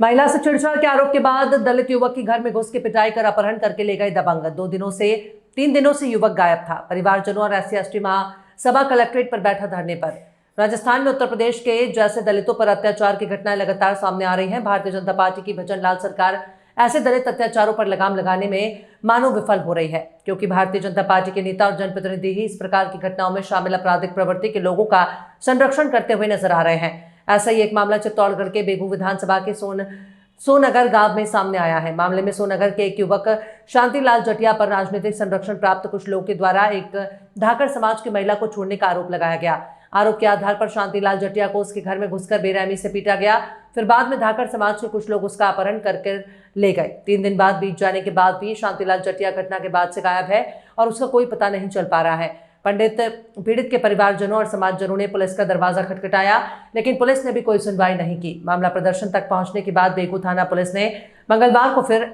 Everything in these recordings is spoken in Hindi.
महिला से छेड़छाड़ के आरोप के बाद दलित युवक की घर में घुस के पिटाई कर अपहरण करके ले गए दबंग। 3 दिनों से युवक गायब था। परिवारजनों और SC/ST महासभा कलेक्ट्रेट पर बैठा धरने पर। राजस्थान में उत्तर प्रदेश के जैसे दलितों पर अत्याचार की घटनाएं लगातार सामने आ रही हैं। भारतीय जनता पार्टी की भजन लाल सरकार ऐसे दलित अत्याचारों पर लगाम लगाने में मानो विफल हो रही है, क्योंकि भारतीय जनता पार्टी के नेता और जनप्रतिनिधि ही इस प्रकार की घटनाओं में शामिल आपराधिक प्रवृत्ति के लोगों का संरक्षण करते हुए नजर आ रहे हैं। ऐसा ही एक मामला चित्तौड़गढ़ के बेगू विधानसभा के सोनगर गांव में सामने आया है। मामले में सोनगर के एक युवक शांतिलाल जटिया पर राजनीतिक संरक्षण प्राप्त कुछ लोगों के द्वारा एक धाकड़ समाज की महिला को छोड़ने का आरोप लगाया गया। आरोप के आधार पर शांतिलाल जटिया को उसके घर में घुसकर बेरहमी से पीटा गया। फिर बाद में धाकड़ समाज के कुछ लोग उसका अपहरण करके ले गए। 3 दिन बाद बीत जाने के बाद भी शांतिलाल जटिया घटना के बाद से गायब है और उसका कोई पता नहीं चल पा रहा है। पीड़ित के परिवारजनों और समाजजनों ने पुलिस का दरवाजा खटखटाया, लेकिन पुलिस ने भी कोई सुनवाई नहीं की। मामला प्रदर्शन तक पहुंचने के बाद बेगू थाना पुलिस ने मंगलवार को फिर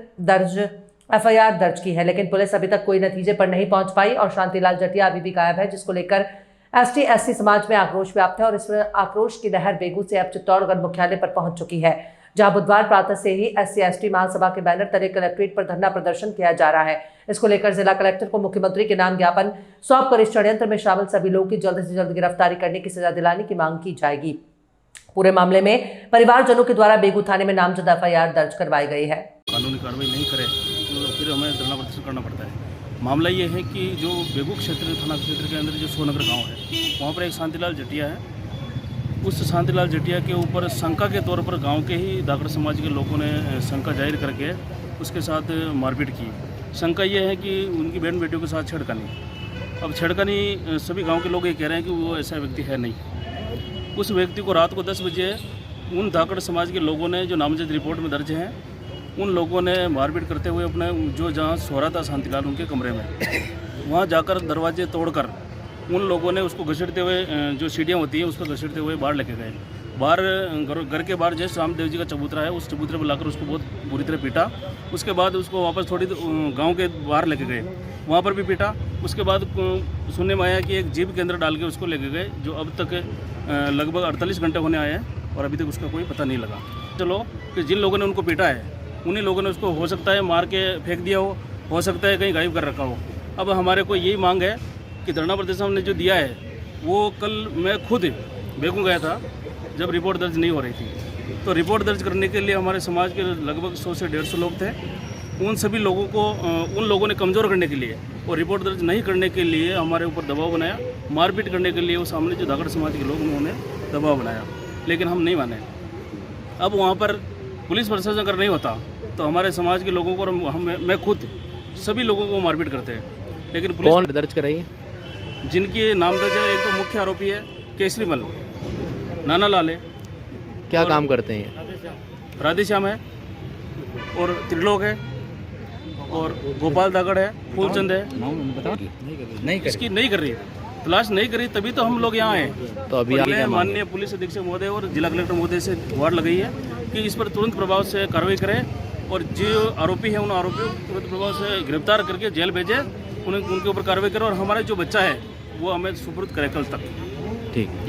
FIR दर्ज की है, लेकिन पुलिस अभी तक कोई नतीजे पर नहीं पहुंच पाई और शांतिलाल जटिया अभी भी गायब है, जिसको लेकर ST/SC समाज में आक्रोश व्याप्त है और इस आक्रोश की लहर बेगू से अब चित्तौड़गढ़ मुख्यालय पर पहुंच चुकी है, जहां बुधवार प्रातः से ही SC/ST महासभा के बैनर तले कलेक्ट्रेट पर धरना प्रदर्शन किया जा रहा है। इसको लेकर जिला कलेक्टर को मुख्यमंत्री के नाम ज्ञापन सौंपकर इस षड्यंत्र में शामिल सभी लोगों की जल्द से जल्द गिरफ्तारी करने की सजा दिलाने की मांग की जाएगी। पूरे मामले में परिवारजनों के द्वारा बेगू थाने में नामजद FIR दर्ज करवाई गई है। कानूनी कार्रवाई नहीं करे तो फिर हमें धरना प्रदर्शन करना पड़ता है। मामला ये है कि जो बेगू क्षेत्र थाना क्षेत्र के अंदर जो सोनगर गाँव है, वहाँ पर एक शांतिलाल जटिया है। उस शांतिलाल जटिया के ऊपर शंका के तौर पर गांव के ही धाकड़ समाज के लोगों ने शंका जाहिर करके उसके साथ मारपीट की। शंका ये है कि उनकी बहन बेटियों के साथ छेड़खानी। अब छेड़खानी सभी गांव के लोग ये कह रहे हैं कि वो ऐसा व्यक्ति है नहीं। उस व्यक्ति को रात को 10 बजे उन धाकड़ समाज के लोगों ने, जो नामजद रिपोर्ट में दर्ज हैं, उन लोगों ने मारपीट करते हुए अपने जो जहाँ सो रहा था शांतिलाल उनके कमरे में, वहाँ जाकर दरवाजे तोड़कर उन लोगों ने उसको घसीटते हुए, जो सीढ़ियाँ होती हैं उस पर घसीटते हुए बाहर लेके गए। बाहर घर के बाहर जैसे रामदेव जी का चबूतरा है, उस चबूतरे पर लाकर उसको बहुत बुरी तरह पीटा। उसके बाद उसको वापस थोड़ी गांव के बाहर लेके गए, वहाँ पर भी पीटा। उसके बाद सुनने में आया कि एक जीप के अंदर डाल के उसको लेके गए, जो अब तक लगभग 48 घंटे होने आए हैं और अभी तक उसका कोई पता नहीं लगा। चलो कि जिन लोगों ने उनको पीटा है उन्हीं लोगों ने उसको हो सकता है मार के फेंक दिया हो सकता है कहीं गायब कर रखा हो। अब हमारे को यही मांग है कि धरना प्रदर्शन हमने जो दिया है, वो कल मैं खुद बेगू गया था जब रिपोर्ट दर्ज नहीं हो रही थी, तो रिपोर्ट दर्ज करने के लिए हमारे समाज के लगभग 100 से 150 लोग थे। उन सभी लोगों को उन लोगों ने कमज़ोर करने के लिए और रिपोर्ट दर्ज नहीं करने के लिए हमारे ऊपर दबाव बनाया, मारपीट करने के लिए वो सामने जो धाकड़ समाज के लोग उन्होंने दबाव बनाया, लेकिन हम नहीं माने। अब वहाँ पर पुलिस प्रशासन अगर नहीं होता तो हमारे समाज के लोगों को मैं खुद सभी लोगों को मारपीट करते हैं, लेकिन पुलिस कौन दर्ज कराई? जिनकी नाम दर्ज है, एक तो मुख्य आरोपी है केसरीमल, नाना लाल है। क्या काम करते हैं? राधेश्याम है और त्रिलोक है और गोपाल धाकड़ है, फूलचंद है। इसकी नहीं कर रही, तलाश नहीं करी, तभी तो हम लोग यहाँ आए। तो अभी माननीय पुलिस अधीक्षक महोदय और जिला कलेक्टर महोदय से गुहार लगाई है कि इस पर तुरंत प्रभाव से कार्रवाई करें और जो आरोपी है उन आरोपियों को तुरंत प्रभाव से गिरफ्तार करके जेल भेजें, उनके ऊपर कार्रवाई करें और हमारा जो बच्चा है वो हमें सुपुर्द करें कल तक। ठीक।